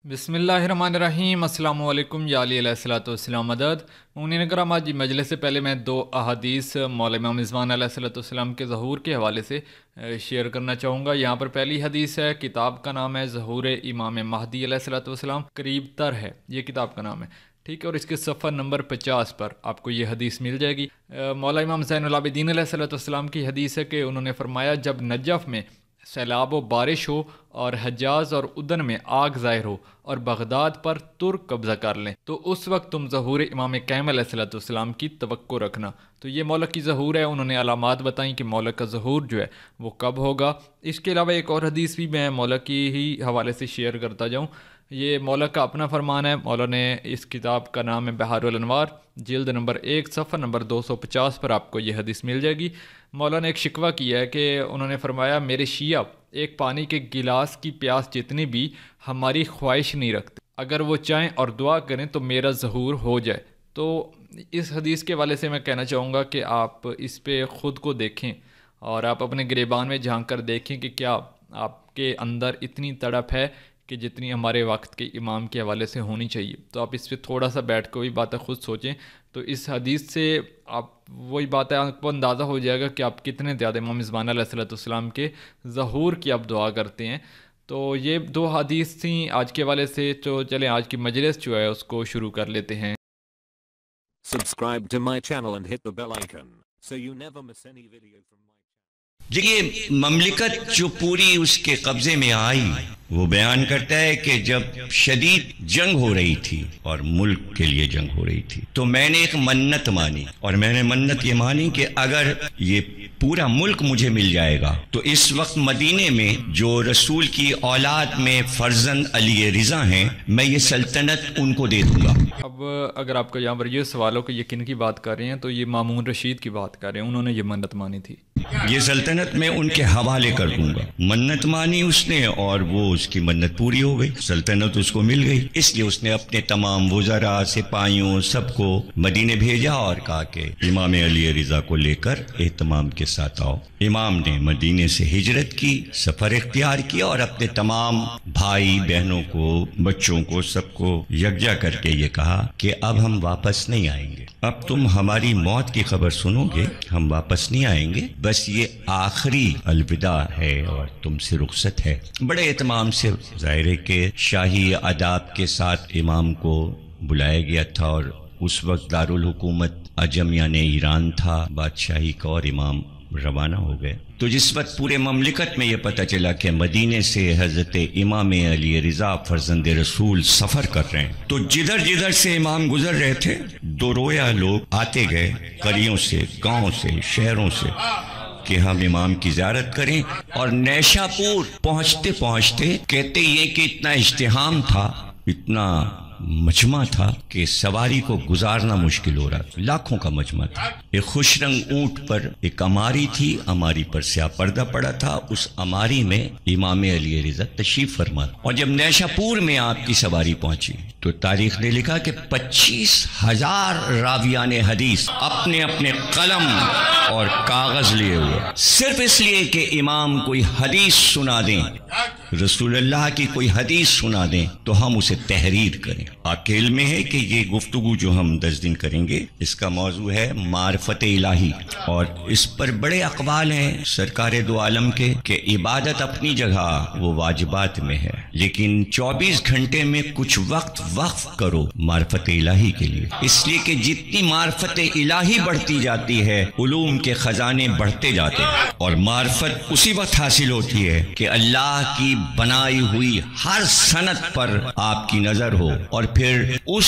بسم اللہ الرحمن الرحیم۔ السلام علیکم یا علیہ السلام مدد امین کرام۔ آج مجلس سے پہلے میں دو احادیث مولا امام رضوان علیہ السلام کے ظہور کے حوالے سے شیئر کرنا چاہوں گا۔ یہاں پر پہلی حدیث ہے، کتاب کا نام ہے ظہور امام مہدی علیہ السلام قریب تر ہے، یہ کتاب کا نام ہے، ٹھیک ہے، اور اس کے صفحہ نمبر 50 پر آپ کو یہ حدیث مل جائے گی۔ مولا امام زین العابدین علیہ السلام کی حدیث ہے کہ انہوں نے فرمایا، جب نجف میں سیلاب و بارش ہو اور حجاز اور ادن میں آگ ظاہر ہو اور بغداد پر ترک قبضہ کر لیں تو اس وقت تم ظہور امام قیم علیہ السلام کی توقع رکھنا۔ تو یہ مولا کی ظہور ہے، انہوں نے علامات بتائیں کہ مولا کا ظہور جو ہے وہ کب ہوگا۔ اس کے علاوہ ایک اور حدیث بھی میں مولا کی ہی حوالے سے شیئر کرتا جاؤں۔ یہ مولا کا اپنا فرمان ہے، مولا نے اس کتاب کا نام ہے بحار الانوار، جلد نمبر 1 صفحہ نمبر 250 پر آپ کو یہ حدیث مل جائے گی۔ مولا نے ایک شکوہ کیا ہے کہ انہوں نے فرمایا، میرے شیعہ ایک پانی کے گلاس کی پیاس جتنی بھی ہماری خواہش نہیں رکھتے، اگر وہ چاہیں اور دعا کریں تو میرا ظہور ہو جائے۔ تو اس حدیث کے حوالے سے میں کہنا چاہوں گا کہ آپ اس پہ خود کو دیکھیں اور آپ اپنے گریبان میں جھانک کر دیکھیں کہ کیا آپ کے اندر اتنی تڑپ ہے کہ جتنی ہمارے وقت کے امام کے حوالے سے ہونی چاہیے۔ تو آپ اس پہ تھوڑا سا بیٹھ کے وہی باتیں خود سوچیں، تو اس حدیث سے آپ وہی باتیں آپ کو اندازہ ہو جائے گا کہ آپ کتنے زیادہ امام رضوان علیہ السلام کے ظہور کی آپ دعا کرتے ہیں۔ تو یہ دو حدیث تھیں آج کے حوالے سے، تو چلیں آج کی مجلس جو ہے اس کو شروع کر لیتے ہیں۔ Subscribe to my channel and hit the bell icon so you never miss any video from my channel. دیکھیے، مملکت جو پوری اس کے قبضے میں آئی، وہ بیان کرتا ہے کہ جب شدید جنگ ہو رہی تھی اور ملک کے لیے جنگ ہو رہی تھی تو میں نے ایک منت مانی، اور میں نے منت یہ مانی کہ اگر یہ پورا ملک مجھے مل جائے گا تو اس وقت مدینے میں جو رسول کی اولاد میں فرزند علی رضا ہیں، میں یہ سلطنت ان کو دے دوں گا۔ اب اگر آپ کو یہاں پر یہ سوالوں کو یقین کی بات کر رہے ہیں تو یہ مامون رشید کی بات کر رہے ہیں، انہوں نے یہ منت مانی تھی۔ یہ سلطنت میں ان کے حوالے کر دوں گا۔ منت مانی اس نے اور وہ اس کی منت پوری ہو گئی، سلطنت اس کو مل گئی۔ اس لیے اس نے اپنے تمام وزراء، سپاہیوں، سب کو مدینے بھیجا اور کہا کہ امام علی رضا کو لے کر اہتمام کے ساتھ آؤ۔ امام نے مدینے سے ہجرت کی، سفر اختیار کیا اور اپنے تمام بھائی بہنوں کو، بچوں کو، سب کو یکجا کر کے یہ کہا کہ اب ہم واپس نہیں آئیں گے، اب تم ہماری موت کی خبر سنو گے، ہم واپس نہیں آئیں گے، بس یہ آخری الوداع ہے اور تم سے رخصت ہے۔ بڑے اہتمام سے، ظاہر ہے کہ شاہی آداب کے ساتھ امام کو بلایا گیا تھا، اور اس وقت دارالحکومت عجم یعنی ایران تھا بادشاہی کا، اور امام روانہ ہو گئے۔ تو جس وقت پورے مملکت میں یہ پتہ چلا کہ مدینے سے حضرت امام علی رضا فرزند رسول سفر کر رہے ہیں، تو جدھر جدھر سے امام گزر رہے تھے، دو رویا لوگ آتے گئے قریوں سے، گاؤں سے، شہروں سے، کہ ہم امام کی زیارت کریں۔ اور نیشا پور پہنچتے پہنچتے کہتے یہ کہ اتنا ازدحام تھا، اتنا مجمع تھا کہ سواری کو گزارنا مشکل ہو رہا تھا، لاکھوں کا مجمع تھا۔ ایک خوش رنگ اونٹ پر ایک اماری تھی، اماری پر سیاہ پردہ پڑا تھا، اس اماری میں امام علی رضا تشریف فرما۔ اور جب نیشا پور میں آپ کی سواری پہنچی تو تاریخ نے لکھا کہ 25,000 راویان حدیث اپنے اپنے قلم اور کاغذ لیے ہوئے، صرف اس لیے کہ امام کوئی حدیث سنا دیں، رسول اللہ کی کوئی حدیث سنا دیں تو ہم اسے تحریر کریں۔ آپ کے علم میں ہے کہ یہ گفتگو جو ہم 10 دن کریں گے، اس کا موضوع ہے معرفت الہی، اور اس پر بڑے اقوال ہیں سرکار دو عالم کے کہ عبادت اپنی جگہ وہ واجبات میں ہے، لیکن 24 گھنٹے میں کچھ وقت وقف کرو معرفت الہی کے لیے، اس لیے کہ جتنی معرفت الہی بڑھتی جاتی ہے علوم کے خزانے بڑھتے جاتے ہیں، اور معرفت اسی وقت حاصل ہوتی ہے کہ اللہ کی بنائی ہوئی ہر صنعت پر آپ کی نظر ہو، اور پھر اس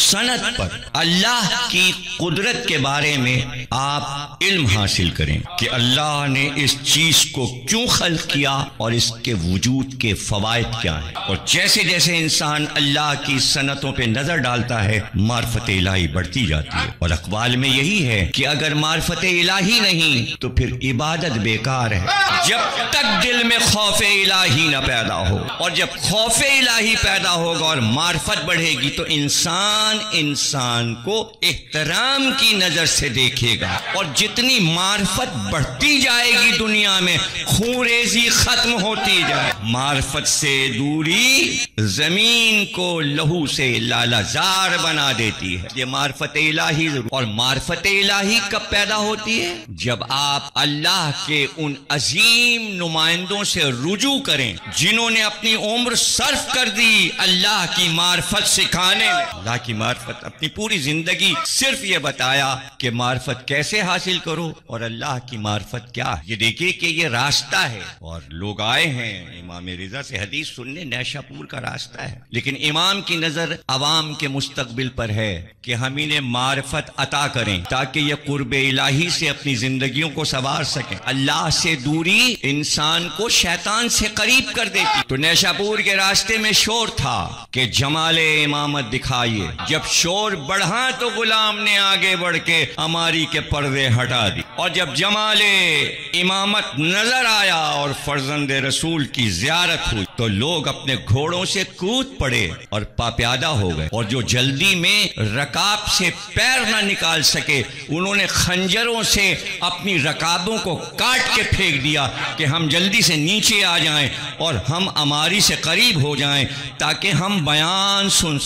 صنعت پر اللہ کی قدرت کے بارے میں آپ علم حاصل کریں کہ اللہ نے اس چیز کو کیوں خلق کیا اور اس کے وجود کے فوائد کیا ہیں۔ اور جیسے جیسے انسان اللہ کی صنعتوں پہ نظر ڈالتا ہے، معرفت الہی بڑھتی جاتی ہے۔ اور اقوال میں یہی ہے کہ اگر معرفت الہی نہیں تو پھر عبادت بیکار ہے، جب تک دل میں خوف الہی نہ پیدا ہو، اور جب خوف الہی پیدا ہوگا اور معرفت بڑھے گی تو انسان انسان کو احترام کی نظر سے دیکھے گا، اور جتنی معرفت بڑھتی جائے گی دنیا میں خونریزی ختم ہوتی جائے۔ معرفت سے دوری زمین کو لہو سے لالہزار بنا دیتی ہے۔ یہ معرفت الہی ضرور، اور معرفت الہی کب پیدا ہوتی ہے؟ جب آپ اللہ کے ان عظیم نمائندوں سے رجوع کریں جنہوں نے اپنی عمر صرف کر دی اللہ کی معرفت سکھانے میں۔ اللہ کی معرفت، اپنی پوری زندگی صرف یہ بتایا کہ معرفت کیسے حاصل کرو اور اللہ کی معرفت کیا ہے۔ یہ دیکھیے کہ یہ راستہ ہے، اور لوگ آئے ہیں امام رضا سے حدیث سننے، نیشا پور کا راستہ ہے، لیکن امام کی نظر عوام کے مستقبل پر ہے کہ ہم انہیں معرفت عطا کریں تاکہ یہ قرب الہی سے اپنی زندگیوں کو سنوار سکیں۔ اللہ سے دوری انسان کو شیطان سے قریب کر دیتی۔ تو نیشا پور کے راستے میں شور تھا کہ جمال امامت دکھائیے۔ جب شور بڑھا تو غلام نے آگے بڑھ کے اماری کے پردے ہٹا دی، اور جب جمال امامت نظر آیا اور فرزند رسول کی زیارت ہوئی تو لوگ اپنے گھوڑوں سے کود پڑے اور پاپیادہ ہو گئے، اور جو جلدی میں رکاب سے پیر نہ نکال سکے انہوں نے خنجروں سے اپنی رکابوں کو کاٹ کے پھینک دیا کہ ہم جلدی سے نیچے آ جائیں اور ہم اماری سے قریب ہو جائیں تاکہ ہم بیان سن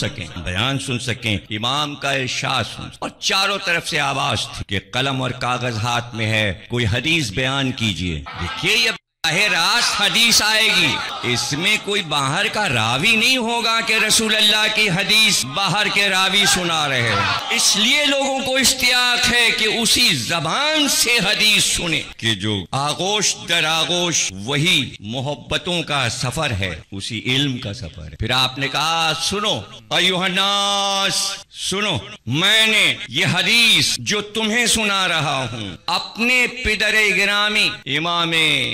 سکیں امام کا ارشاد سن۔ اور چاروں طرف سے آواز تھی کہ قلم اور کاغذ ہاتھ میں ہے، کوئی حدیث بیان کیجئے۔ دیکھیے یہ براہ راست حدیث آئے گی، اس میں کوئی باہر کا راوی نہیں ہوگا کہ رسول اللہ کی حدیث باہر کے راوی سنا رہے ہیں۔ اس لیے لوگوں کو اشتیاق ہے کہ اسی زبان سے حدیث سنیں، کہ جو آغوش در آغوش وہی محبتوں کا سفر ہے، اسی علم کا سفر ہے۔ پھر آپ نے کہا سنو ایھا الناس، سنو، میں نے یہ حدیث جو تمہیں سنا رہا ہوں اپنے پدر گرامی امام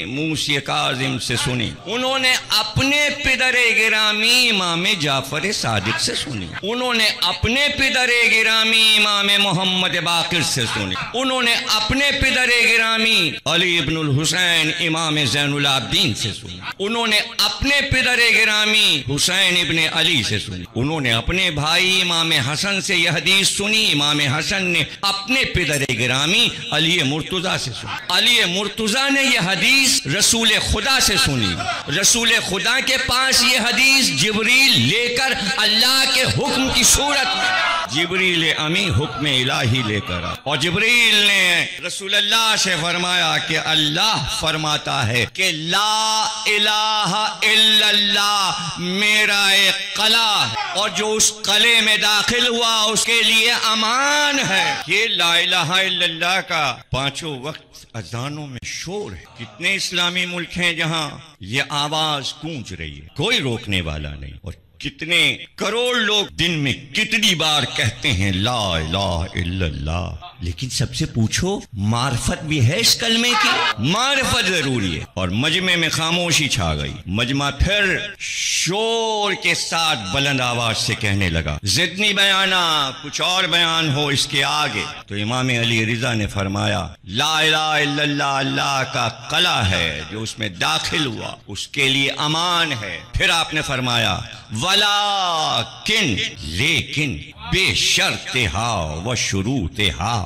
موسی کاظم سے سنی، انہوں نے اپنے پدر گرامی امام جعفر صادق سے سنی، انہوں نے اپنے پدر گرامی امام محمد باقر سے سنی، انہوں نے اپنے پدر گرامی علی ابن الحسین امام زین العابدین سے سنی، انہوں نے اپنے پدر گرامی حسین ابن علی سے سنی، انہوں نے اپنے بھائی امام حسن سے یہ حدیث سنی، امام حسن نے اپنے پدر گرامی علی مرتضیٰ سے سنی، علی مرتضیٰ نے یہ حدیث رسول خدا سے سنی، رسول خدا کے پاس یہ حدیث جبریل لے کر اللہ کے حکم کی صورت میں، جبریل امی حکم الہی لے کر آیا، اور جبریل نے رسول اللہ سے فرمایا کہ اللہ فرماتا ہے کہ لا الہ الا اللہ میرا ایک قلعہ ہے، اور جو اس قلعے میں داخل ہوا اس کے لیے امان ہے۔ یہ لا الہ الا اللہ کا پانچوں وقت اذانوں میں شور ہے۔ کتنے اسلامی ملک ہیں جہاں یہ آواز گونج رہی ہے، کوئی روکنے والا نہیں، اور کتنے کروڑ لوگ دن میں کتنی بار کہتے ہیں لا الہ الا اللہ، لیکن سب سے پوچھو معرفت بھی ہے اس کلمے کی؟ معرفت ضروری ہے۔ اور مجمع میں خاموشی چھا گئی، مجمع پھر شور کے ساتھ بلند آواز سے کہنے لگا زدنی بیانہ، کچھ اور بیان ہو اس کے آگے۔ تو امام علی رضا نے فرمایا لا الہ الا اللہ اللہ کا قلعہ ہے، جو اس میں داخل ہوا اس کے لیے امان ہے۔ پھر آپ نے فرمایا ولیکن، لیکن بے شرطہا و شروطہا،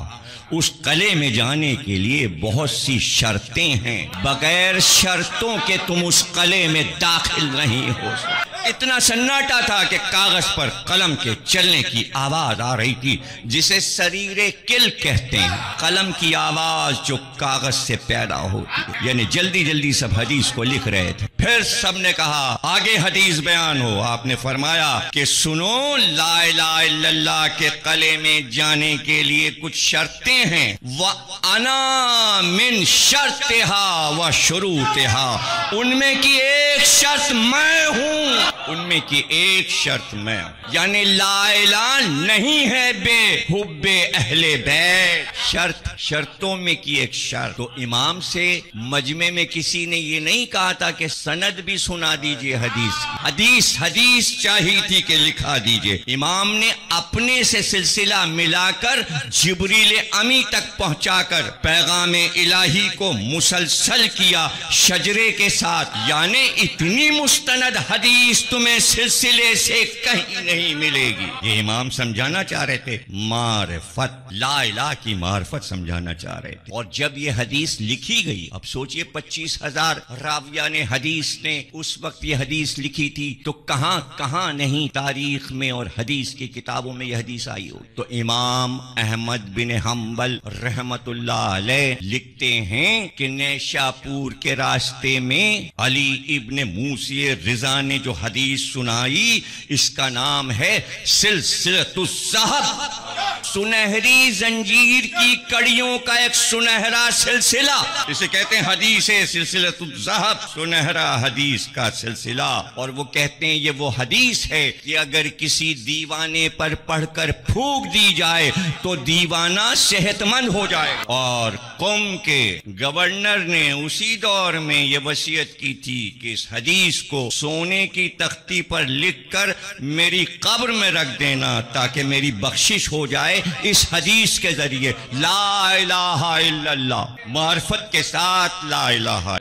اس قلعے میں جانے کے لیے بہت سی شرطیں ہیں، بغیر شرطوں کے تم اس قلعے میں داخل نہیں ہو سکتے۔ اتنا سناٹا تھا کہ کاغذ پر قلم کے چلنے کی آواز آ رہی تھی، جسے سریر کل کہتے ہیں، قلم کی آواز جو کاغذ سے پیدا ہوتی ہے، یعنی جلدی جلدی سب حدیث کو لکھ رہے تھے۔ پھر سب نے کہا آگے حدیث بیان ہو۔ آپ نے فرمایا کہ سنو، لا الہ الا اللہ کے قلعے میں جانے کے لیے کچھ شرطیں ہیں، وَأَنَا مِن شَرْطِهَا وَشُرُوطِهَا، ان میں کی ایک شرط میں ہوں، ان میں کی ایک شرط میں ہوں، یعنی لا الہ نہیں ہے بے حب اہل بیت، شرطوں میں کی ایک شرط۔ تو امام سے مجمع میں کسی نے یہ نہیں کہا تھا کہ سند بھی سنا دیجئے حدیث چاہی تھی کہ لکھا دیجئے۔ امام نے اپنے سے سلسلہ ملا کر جبریل امی تک پہنچا کر پیغام الہی کو مسلسل کیا شجرے کے ساتھ، یعنی اتنی مستند حدیث تمہیں سلسلے سے کہیں نہیں ملے گی. یہ امام سمجھانا چاہ رہے تھے معرفت، لا الہ کی معرفت سمجھانا چاہ رہے تھے. اور جب یہ حدیث لکھی گئی، اب سوچئے 25,000 راویہ نے حدیث نے اس وقت یہ حدیث لکھی تھی، تو کہاں کہاں نہیں تاریخ میں اور حدیث کی کتابوں میں یہ حدیث آئی ہو. تو امام احمد بن حنبل رحمت اللہ علیہ لکھتے ہیں کہ نیشا پور کے راستے میں علی ابن موسی رضا نے جو حدیث سنائی، اس کا نام ہے سلسلۃ الذھب، سنہری زنجیر کی کڑیوں کا ایک سنہرا سلسلہ. اسے کہتے ہیں حدیث سلسلۃ الذھب، سنہرا حدیث کا سلسلہ. اور وہ کہتے ہیں یہ وہ حدیث ہے کہ اگر کسی دیوانے پر پڑھ کر پھونک دی جائے تو دیوانہ صحت مند ہو جائے. اور قم کے گورنر نے اسی دور میں یہ وصیت کی تھی کہ اس حدیث کو سونے کی تختی پر لکھ کر میری قبر میں رکھ دینا تاکہ میری بخشش ہو جائے اس حدیث کے ذریعے. لا الہ الا اللہ، معرفت کے ساتھ لا الہ.